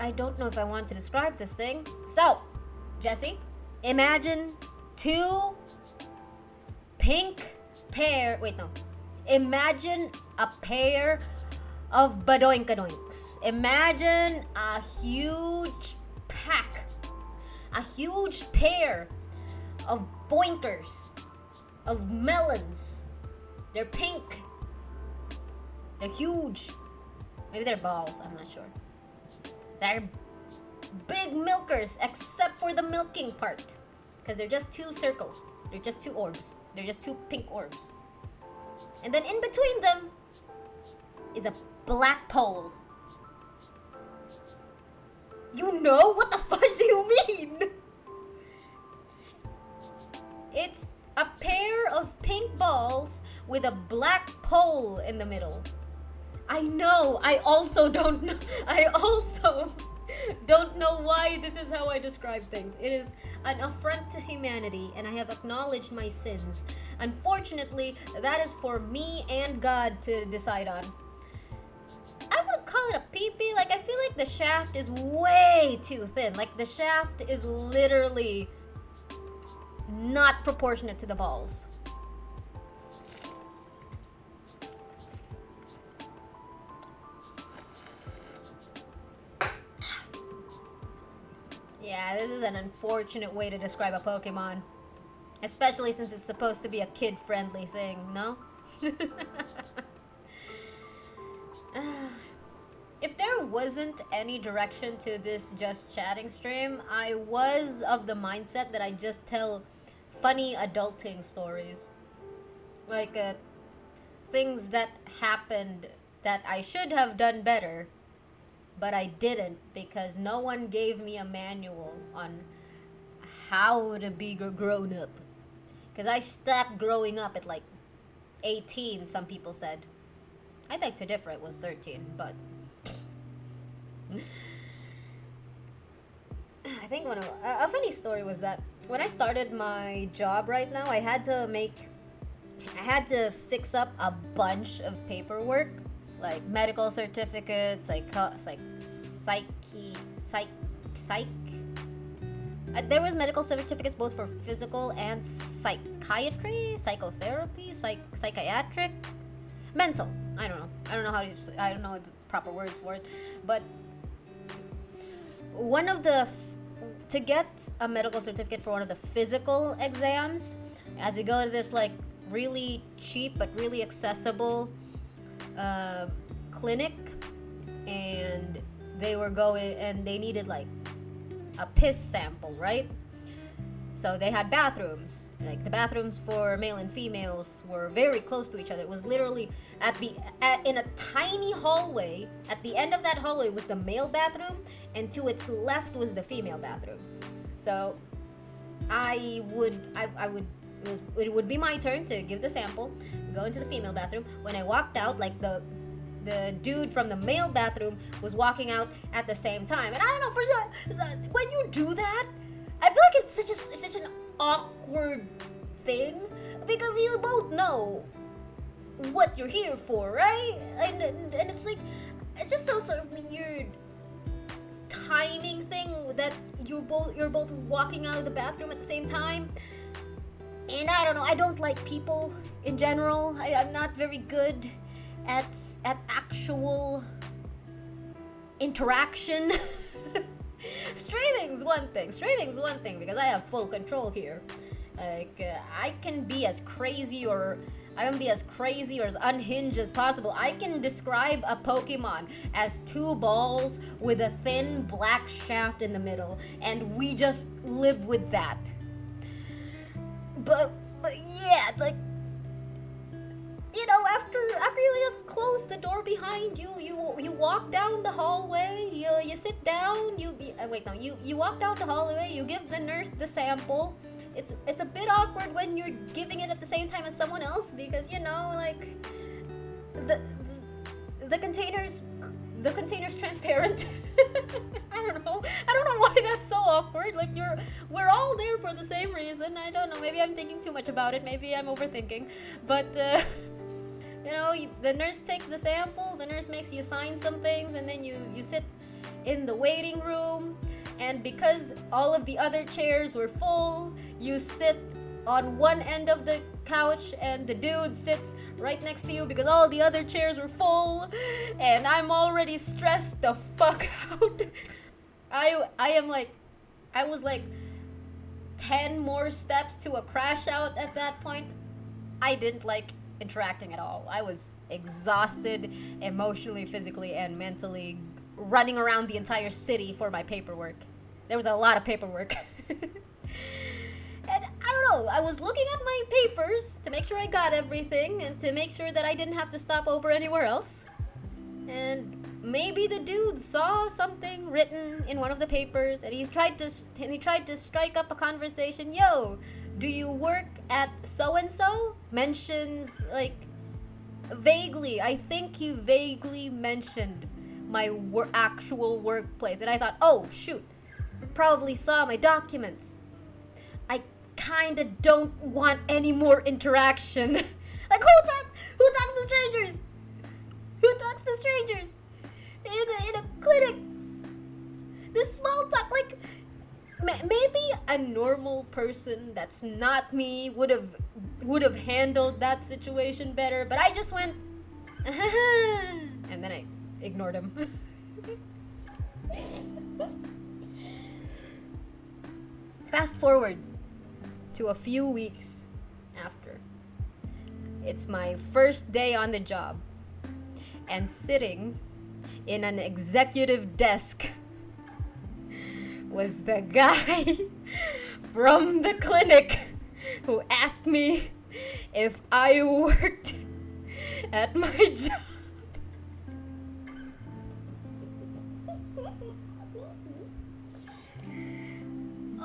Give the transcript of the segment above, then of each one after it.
I don't know if I want to describe this thing. So, Jesse, imagine two pink pair. Wait, no. Imagine a pair of badoinkadoinks. Imagine a huge pack, a huge pair of boinkers, of melons. They're pink. They're huge. Maybe they're balls, I'm not sure. They're big milkers, except for the milking part. Because they're just two circles. They're just two orbs. They're just two pink orbs. And then in between them is a black pole. You know? What the fudge do you mean? It's a pair of pink balls with a black pole in the middle. I know. I also don't know why this is how I describe things. It is an affront to humanity, and I have acknowledged my sins. Unfortunately, that is for me and God to decide on. I wouldn't call it a pee-pee. Like, I feel like the shaft is way too thin. Like, the shaft is literally not proportionate to the balls. Yeah, this is an unfortunate way to describe a Pokemon. Especially since it's supposed to be a kid-friendly thing, no? If there wasn't any direction to this Just Chatting stream, I was of the mindset that I just tell funny adulting stories. Like, things that happened that I should have done better, but I didn't because no one gave me a manual on how to be grown up. Because I stopped growing up at like 18, some people said. I beg to differ, it was 13, but I think a funny story was that when I started my job right now, I had to fix up a bunch of paperwork, like medical certificates, there was medical certificates both for physical and psychiatry, psychotherapy, psychiatric, mental. I don't know the proper words for it, but to get a medical certificate for one of the physical exams, I had to go to this like really cheap but really accessible clinic, and they needed like a piss sample, right? So they had bathrooms. Like the bathrooms for male and females were very close to each other. It was literally in a tiny hallway. At the end of that hallway was the male bathroom, and to its left was the female bathroom. So it would be my turn to give the sample, go into the female bathroom. When I walked out, like the dude from the male bathroom was walking out at the same time. And I don't know, when you do that, I feel like it's such an awkward thing, because you both know what you're here for, right? And it's like, it's just some sort of weird timing thing that you're both walking out of the bathroom at the same time. And I don't know, I don't like people in general. I'm not very good at actual interaction. Streaming's one thing because I have full control here. Like, I can be as crazy or as unhinged as possible. I can describe a Pokemon as two balls with a thin black shaft in the middle, and we just live with that. But yeah, like, you know, after you just close the door behind you, you walk down the hallway, you sit down, you walk down the hallway, you give the nurse the sample. It's a bit awkward when you're giving it at the same time as someone else, because, you know, like, the container's transparent. I don't know why that's so awkward. Like, we're all there for the same reason. I don't know, maybe I'm thinking too much about it, maybe I'm overthinking, but you know, the nurse takes the sample, the nurse makes you sign some things, and then you sit in the waiting room, and because all of the other chairs were full, you sit on one end of the couch and the dude sits right next to you because all the other chairs were full, and I'm already stressed the fuck out. I am like, I was like 10 more steps to a crash out at that point. I didn't like interacting at all. I was exhausted emotionally, physically, and mentally, running around the entire city for my paperwork. There was a lot of paperwork. And I don't know, I was looking at my papers to make sure I got everything and to make sure that I didn't have to stop over anywhere else. And maybe the dude saw something written in one of the papers and he tried to strike up a conversation. Yo, do you work at so and so? Mentions like vaguely. I think he vaguely mentioned my actual workplace, and I thought, oh shoot, probably saw my documents. I kinda don't want any more interaction. Like who talks to strangers? Who talks to strangers? In a clinic. This small talk, like maybe a normal person that's not me would have handled that situation better, but I just went and then I ignored him. Fast forward to a few weeks after. It's my first day on the job, and sitting in an executive desk was the guy from the clinic who asked me if I worked at my job.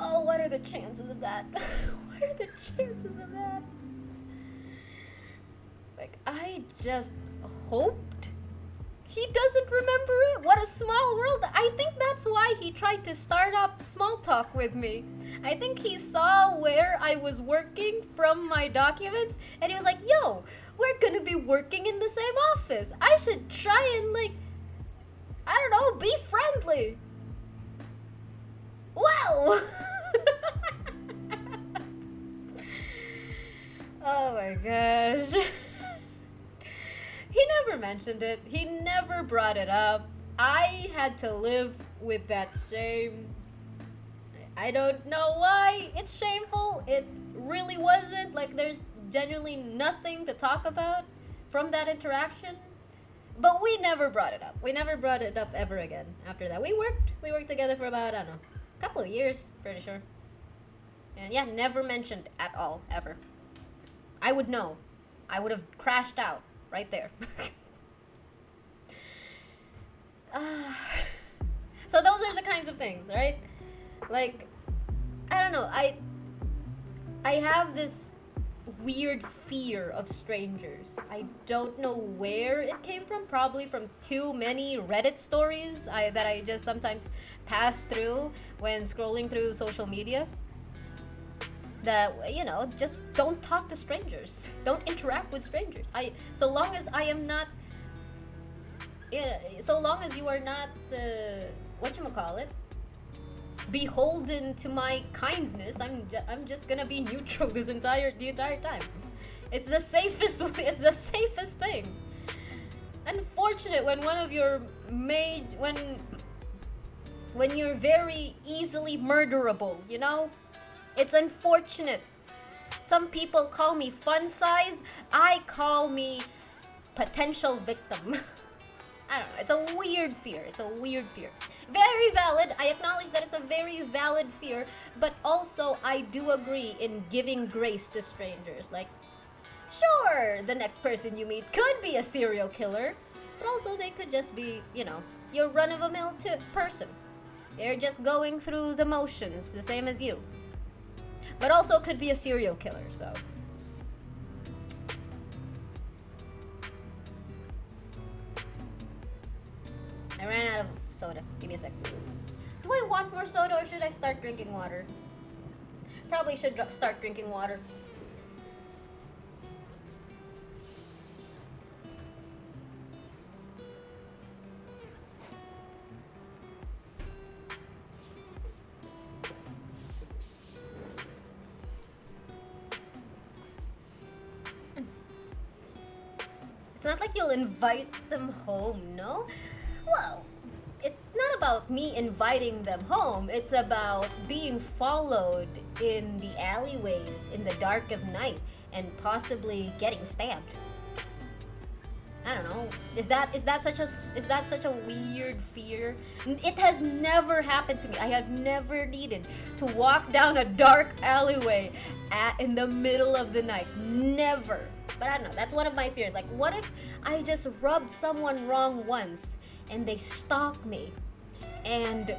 Oh, what are the chances of that? What are the chances of that? Like, I just hoped he doesn't remember it. What a small world. I think that's why he tried to start up small talk with me. I think he saw where I was working from my documents, and he was like, yo, we're gonna be working in the same office. I should try and, like, I don't know, be friendly. Well. Oh my gosh. He never mentioned it. He never brought it up. I had to live with that shame. I don't know why it's shameful. It really wasn't. Like, there's genuinely nothing to talk about from that interaction. But we never brought it up. We never brought it up ever again after that. We worked together for about, I don't know, a couple of years, pretty sure. And yeah, never mentioned at all, ever. I would know. I would have crashed out right there. So those are the kinds of things, right? Like, I don't know, I have this weird fear of strangers. I don't know where it came from. Probably from too many Reddit stories that I just sometimes pass through when scrolling through social media. That, you know, just don't talk to strangers. Don't interact with strangers. So long as I am not, so long as you are not, whatchamacallit, beholden to my kindness, I'm just gonna be neutral the entire time. It's the safest thing. Unfortunate when one of your when you're very easily murderable, you know? It's unfortunate. Some people call me fun size. I call me potential victim. I don't know. It's a weird fear. Very valid. I acknowledge that it's a very valid fear, but also I do agree in giving grace to strangers. Like, sure, the next person you meet could be a serial killer, but also they could just be, you know, your run-of-the-mill person. They're just going through the motions, the same as you. But also could be a serial killer, so. I ran out of soda. Give me a sec. Do I want more soda or should I start drinking water? Probably should start drinking water. It's not like you'll invite them home, no? Well, it's not about me inviting them home. It's about being followed in the alleyways in the dark of night and possibly getting stabbed. I don't know. Is that such a weird fear? It has never happened to me. I have never needed to walk down a dark alleyway in the middle of the night. Never. But I don't know. That's one of my fears. Like, what if I just rub someone wrong once and they stalk me, and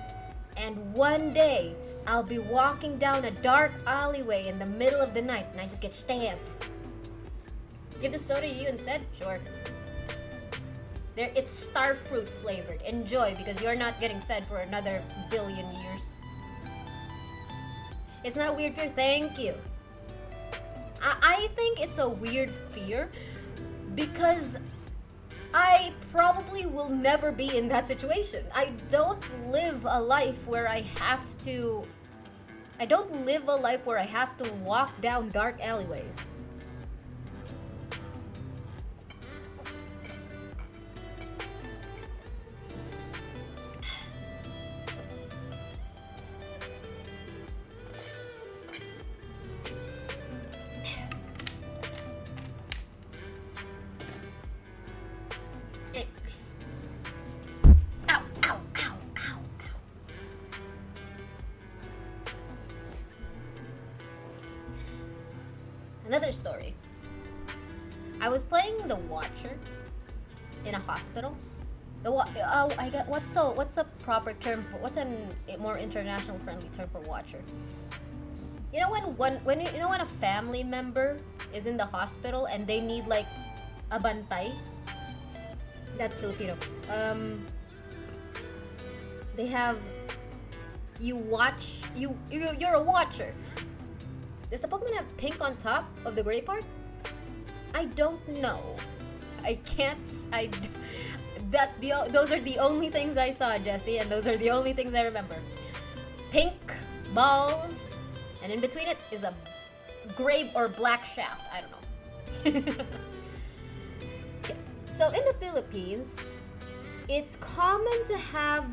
one day I'll be walking down a dark alleyway in the middle of the night and I just get stabbed. Give the soda to you instead? Sure. It's starfruit flavored. Enjoy, because you're not getting fed for another billion years. It's not a weird fear. Thank you. I think it's a weird fear because I probably will never be in that situation. I don't live a life where I have to walk down dark alleyways. Another story. I was playing the Watcher in a hospital. What's a proper term for, what's a more international friendly term for Watcher? You know when a family member is in the hospital and they need like a bantay? That's Filipino. They have you're a watcher. Does the Pokemon have pink on top of the gray part? I don't know. Those are the only things I saw, Jesse, and those are the only things I remember. Pink balls, and in between it is a gray or black shaft. I don't know. Okay. So in the Philippines, it's common to have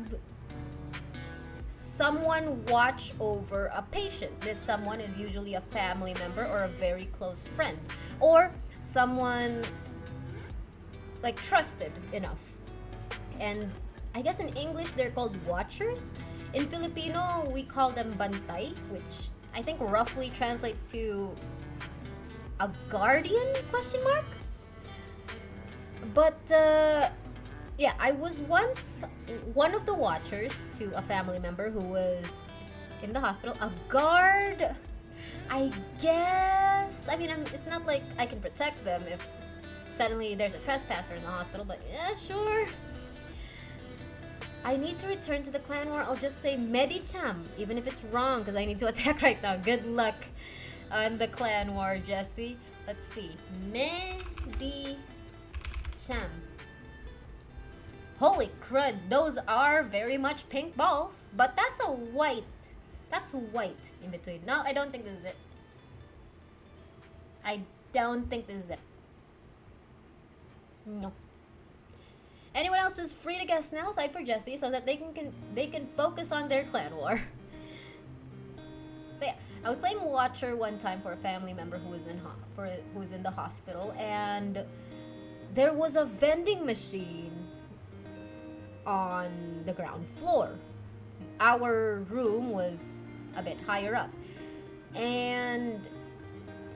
someone watch over a patient. This someone is usually a family member or a very close friend, or someone like trusted enough. And I guess in English they're called watchers. In Filipino we call them bantay, which I think roughly translates to a guardian question mark. But yeah, I was once one of the watchers to a family member who was in the hospital. A guard, I guess. I mean, it's not like I can protect them if suddenly there's a trespasser in the hospital, but yeah, sure. I need to return to the clan war. I'll just say Medicham, even if it's wrong, because I need to attack right now. Good luck on the clan war, Jesse. Let's see. Medicham. Holy crud, those are very much pink balls, but that's white in between. No, I don't think this is it. I don't think this is it. No. Anyone else is free to guess now, aside for Jesse, so that they can focus on their clan war. So yeah, I was playing Watcher one time for a family member who was in the hospital, and there was a vending machine on the ground floor. Our room was a bit higher up, and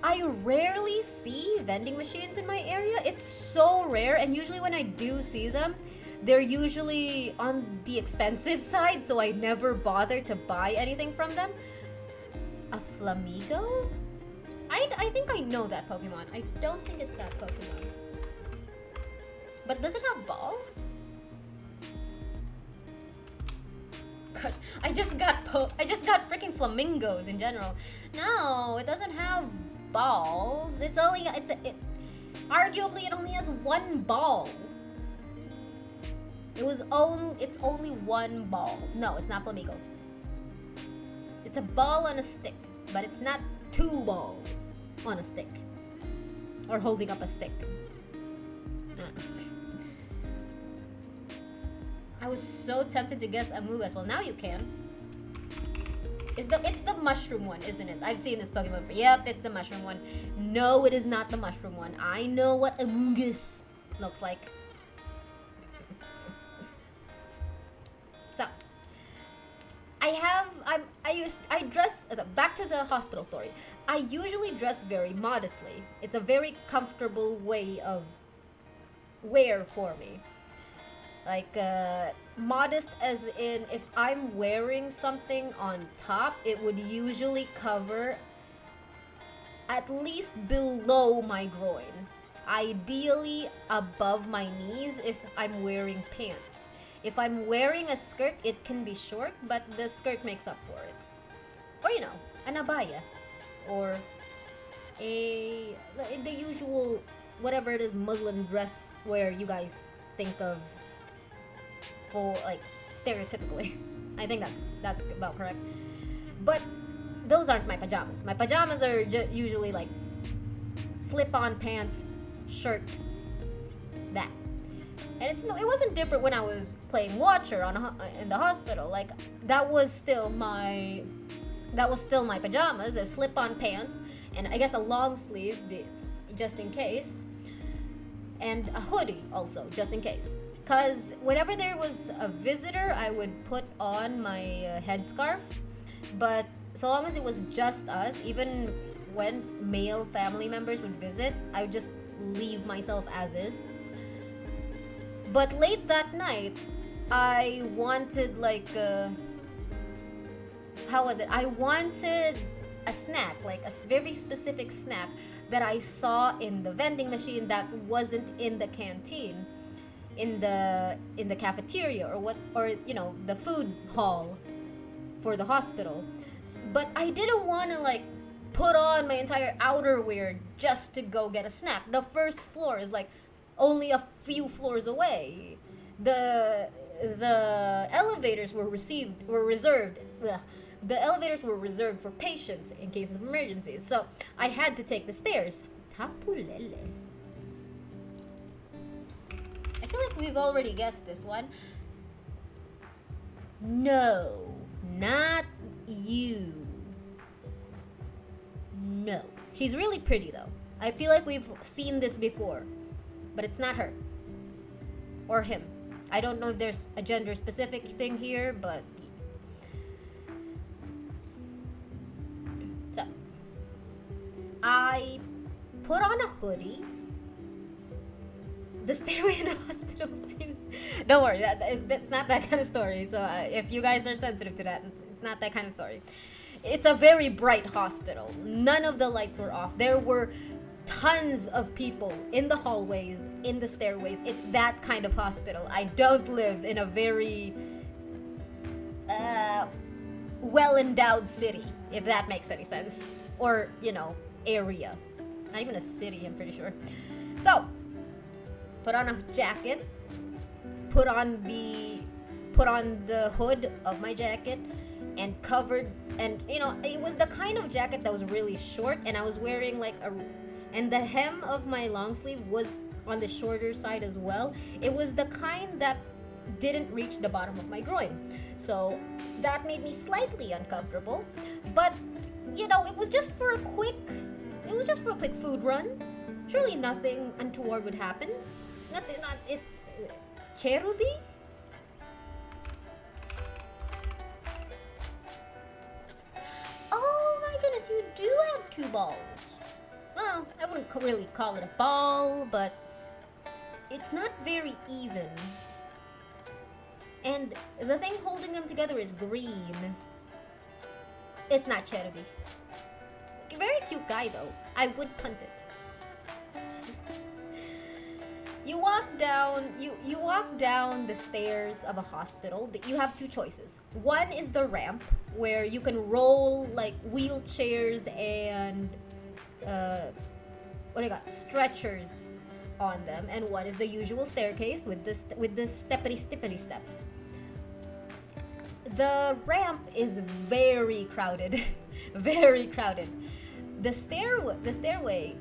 I rarely see vending machines in my area. It's so rare, and usually when I do see them, they're usually on the expensive side, so I never bother to buy anything from them. A Flamigo? I think I know that Pokemon. I don't think it's that Pokemon. But does it have balls? God, I just got freaking flamingos in general. No, it doesn't have balls. Arguably it only has one ball. It's only one ball. No, it's not Flamigo. It's a ball on a stick, but it's not two balls on a stick or holding up a stick. I was so tempted to guess Amoonguss. Well, now you can. It's the mushroom one, isn't it? I've seen this Pokemon for. Yep, it's the mushroom one. No, it is not the mushroom one. I know what Amoonguss looks like. So, I dress, back to the hospital story. I usually dress very modestly. It's a very comfortable way of wear for me. Like, modest as in if I'm wearing something on top, it would usually cover at least below my groin. Ideally above my knees if I'm wearing pants. If I'm wearing a skirt, it can be short, but the skirt makes up for it. Or, you know, an abaya. Or the usual, whatever it is, muslin dress where you guys think of for, like, stereotypically. I think that's about correct. But those aren't my pajamas. My pajamas are usually, like, slip-on pants, shirt, that. And it wasn't different when I was playing Watcher in the hospital. Like, that was still my pajamas, a slip-on pants, and I guess a long sleeve just in case, and a hoodie also just in case. Cause whenever there was a visitor, I would put on my headscarf, but so long as it was just us, even when male family members would visit, I would just leave myself as is. But late that night, I wanted how was it? I wanted a snack, like a very specific snack that I saw in the vending machine that wasn't in the canteen, in the cafeteria or you know, the food hall for the hospital. But I didn't want to like put on my entire outerwear just to go get a snack. The first floor is like only a few floors away. The elevators were reserved. The elevators were reserved for patients in cases of emergencies. So I had to take the stairs. Tapulele. I feel like we've already guessed this one. No, not you. No. She's really pretty though. I feel like we've seen this before. But it's not her. Or him. I don't know if there's a gender specific thing here, but so I put on a hoodie. The stairway in the hospital seems... Don't worry, that's not that kind of story. So if you guys are sensitive to that, it's not that kind of story. It's a very bright hospital. None of the lights were off. There were tons of people in the hallways, in the stairways. It's that kind of hospital. I don't live in a very well-endowed city, if that makes any sense. Or, you know, area. Not even a city, I'm pretty sure. So, put on a jacket, put on the hood of my jacket, and covered, and you know, it was the kind of jacket that was really short, and I was wearing like and the hem of my long sleeve was on the shorter side as well. It was the kind that didn't reach the bottom of my groin. So that made me slightly uncomfortable. But you know, it was just for a quick food run. Surely nothing untoward would happen. Not it Cherubi? Oh my goodness, you do have two balls. Well, I wouldn't really call it a ball, but it's not very even. And the thing holding them together is green. It's not Cherubi. Very cute guy though. I would punt it. You walk down the stairs of a hospital. You have two choices. One is the ramp where you can roll like wheelchairs and stretchers on them, and one is the usual staircase with the steppity steps. The ramp is very crowded. Very crowded. The stairway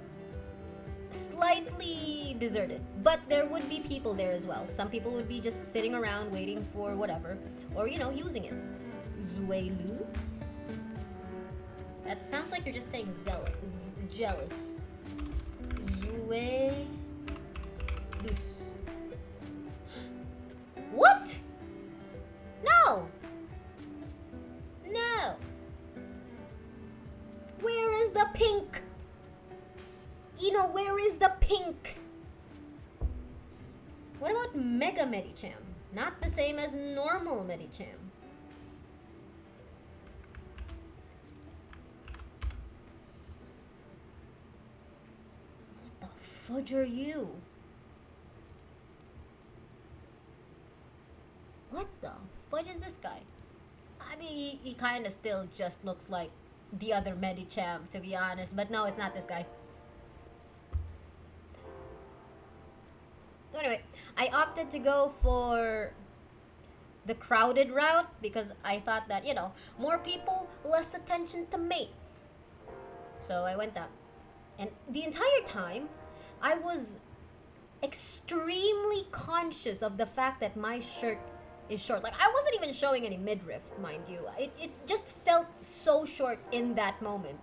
slightly deserted, but there would be people there as well. Some people would be just sitting around waiting for whatever, or using it. Zuelus? That sounds like you're just saying jealous. Zuelus. What? No! No! Where is the pink? Where is the pink? What about Mega Medicham? Not the same as normal Medicham. What the fudge are you? What the fudge is this guy? I mean, he kind of still just looks like the other Medicham, to be honest. But no, it's not this guy. So anyway, I opted to go for the crowded route because I thought that, more people, less attention to me. So I went up. And the entire time, I was extremely conscious of the fact that my shirt is short. Like, I wasn't even showing any midriff, mind you. It just felt so short in that moment.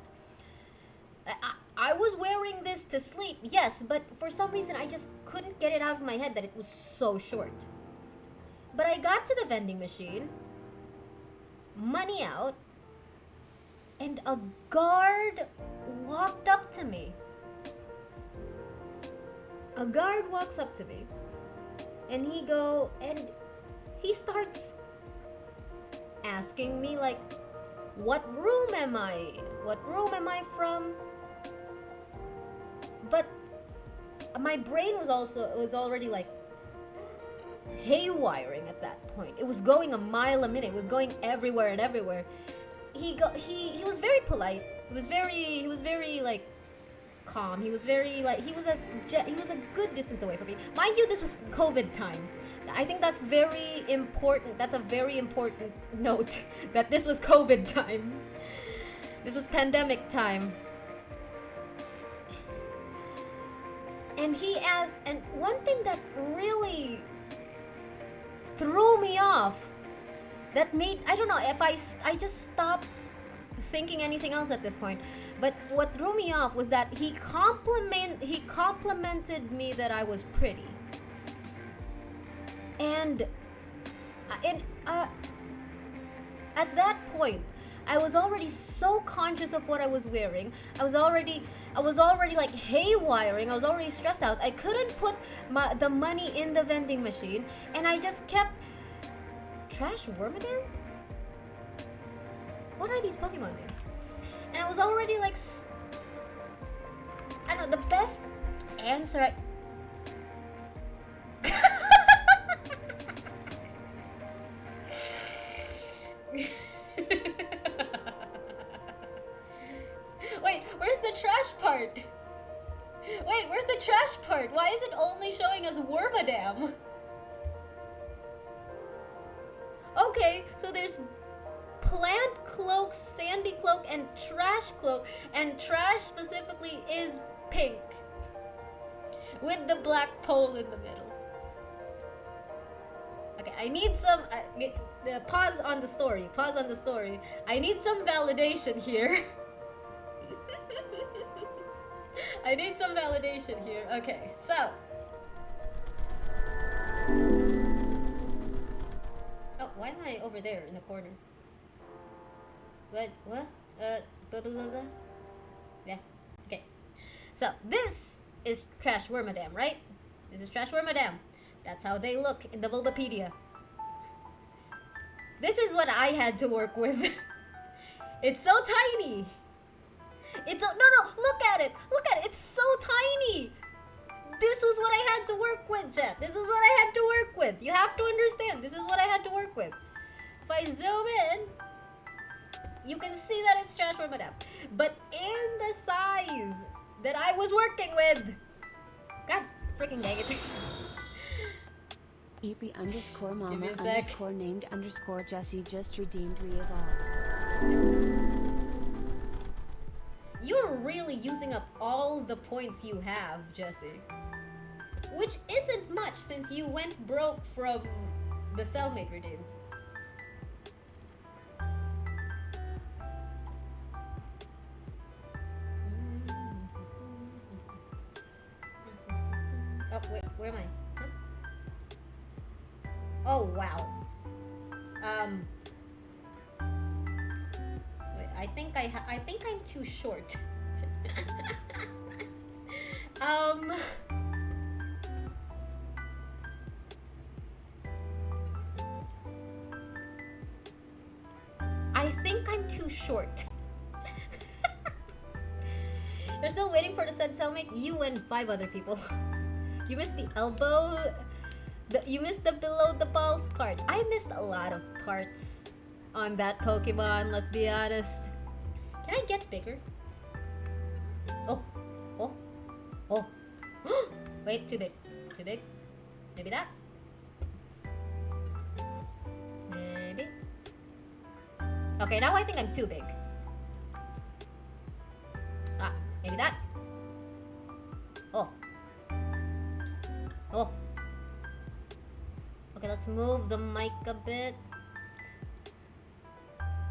I was wearing this to sleep, yes, but for some reason I just couldn't get it out of my head that it was so short. But I got to the vending machine, money out, and a guard walked up to me. A guard walks up to me, and he starts asking me, like, what room am I? What room am I from? But my brain was already like haywiring at that point. It was going a mile a minute. It was going everywhere and everywhere. He was very polite. He was very like calm. He was very like he was a good distance away from me. Mind you, this was COVID time. I think that's very important. That's a very important note that this was COVID time. This was pandemic time. And he asked, and one thing that really threw me off, that made, I don't know if I just stopped thinking anything else at this point, but what threw me off was that he complimented me that I was pretty. And at that point, I was already so conscious of what I was wearing. I was already like haywiring. I was already stressed out. I couldn't put the money in the vending machine, and I just kept Trash Wormadam? What are these Pokemon names? And I was already like, I don't know, the best answer Wait, where's the trash part? Wait, where's the trash part? Why is it only showing us Wormadam? Okay, so there's Plant Cloak, Sandy Cloak, and Trash Cloak, and Trash specifically is pink with the black pole in the middle. Okay, I need some pause on the story. Pause on the story. I need some validation here. I need some validation here. Okay, so oh, why am I over there in the corner? What? Blah, blah, blah, blah. Yeah. Okay. So this is Trash Wormadam, right? This is Trash Wormadam. That's how they look in the Bulbapedia. This is what I had to work with. It's so tiny. No, look at it. Look at it. It's so tiny. This was what I had to work with, Jet. This is what I had to work with. You have to understand. This is what I had to work with. If I zoom in, you can see that it's Trash Wormadam. But in the size that I was working with, God freaking dang it. EP_mama_named_Jessie just redeemed re-evolved. You're really using up all the points you have, Jesse. Which isn't much since you went broke from the cellmate redeem. Oh, wait, where am I? Huh? Oh, wow. Wait, I think I'm too short. I think I'm too short. You're still waiting for the said cellmate? You and 5 other people. You missed the elbow. You missed the below the balls part. I missed a lot of parts on that Pokemon, let's be honest. Can I get bigger? Oh. Oh. Oh. Wait, too big. Too big? Maybe that? Maybe. Okay, now I think I'm too big. Ah, maybe that? Oh. Oh. Okay, let's move the mic a bit.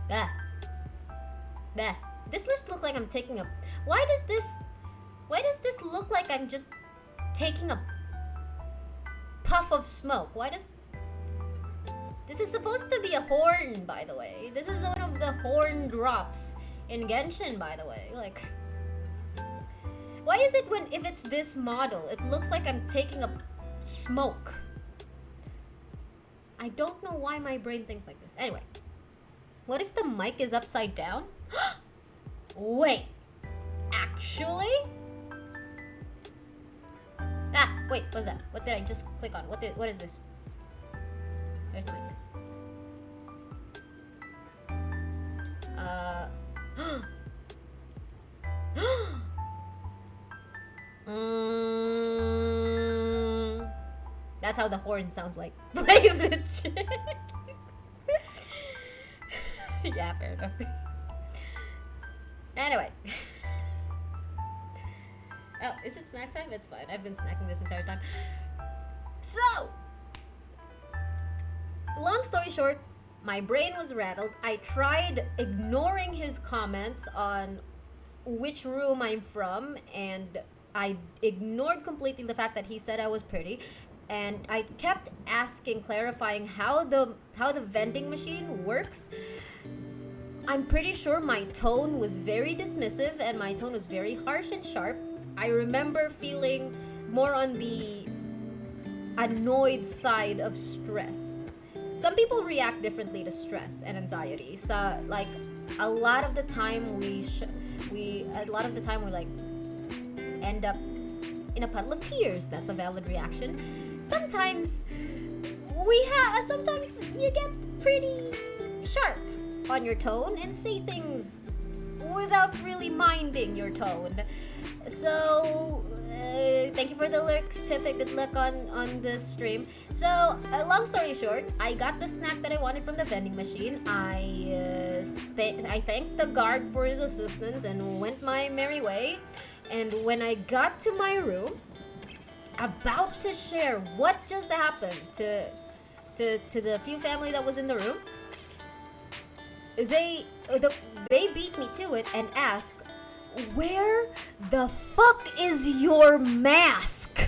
There. There. This just looks like I'm taking a... Why does this look like I'm just taking a puff of smoke? Why does... This is supposed to be a horn, by the way. This is one of the horn drops in Genshin, by the way. Like... Why is it if it's this model, it looks like I'm taking a smoke? I don't know why my brain thinks like this. Anyway, what if the mic is upside down? Wait, actually? Ah, wait, what's that? What did I just click on? What is this? There's the mic. That's how the horn sounds like. Blaze it. Yeah, fair enough. Anyway. Oh, is it snack time? It's fine. I've been snacking this entire time. So, long story short, my brain was rattled. I tried ignoring his comments on which room I'm from, and I ignored completely the fact that he said I was pretty. And I kept asking, clarifying how the vending machine works. I'm pretty sure my tone was very dismissive and my tone was very harsh and sharp. I remember feeling more on the annoyed side of stress. Some people react differently to stress and anxiety. So, like, a lot of the time we like end up in a puddle of tears. That's a valid reaction. Sometimes you get pretty sharp on your tone and say things without really minding your tone. So, thank you for the lyrics, Tiffy. Good luck on the stream. So, long story short, I got the snack that I wanted from the vending machine. I thanked the guard for his assistance and went my merry way. And when I got to my room, about to share what just happened to the few family that was in the room, they beat me to it and asked, "Where the fuck is your mask?"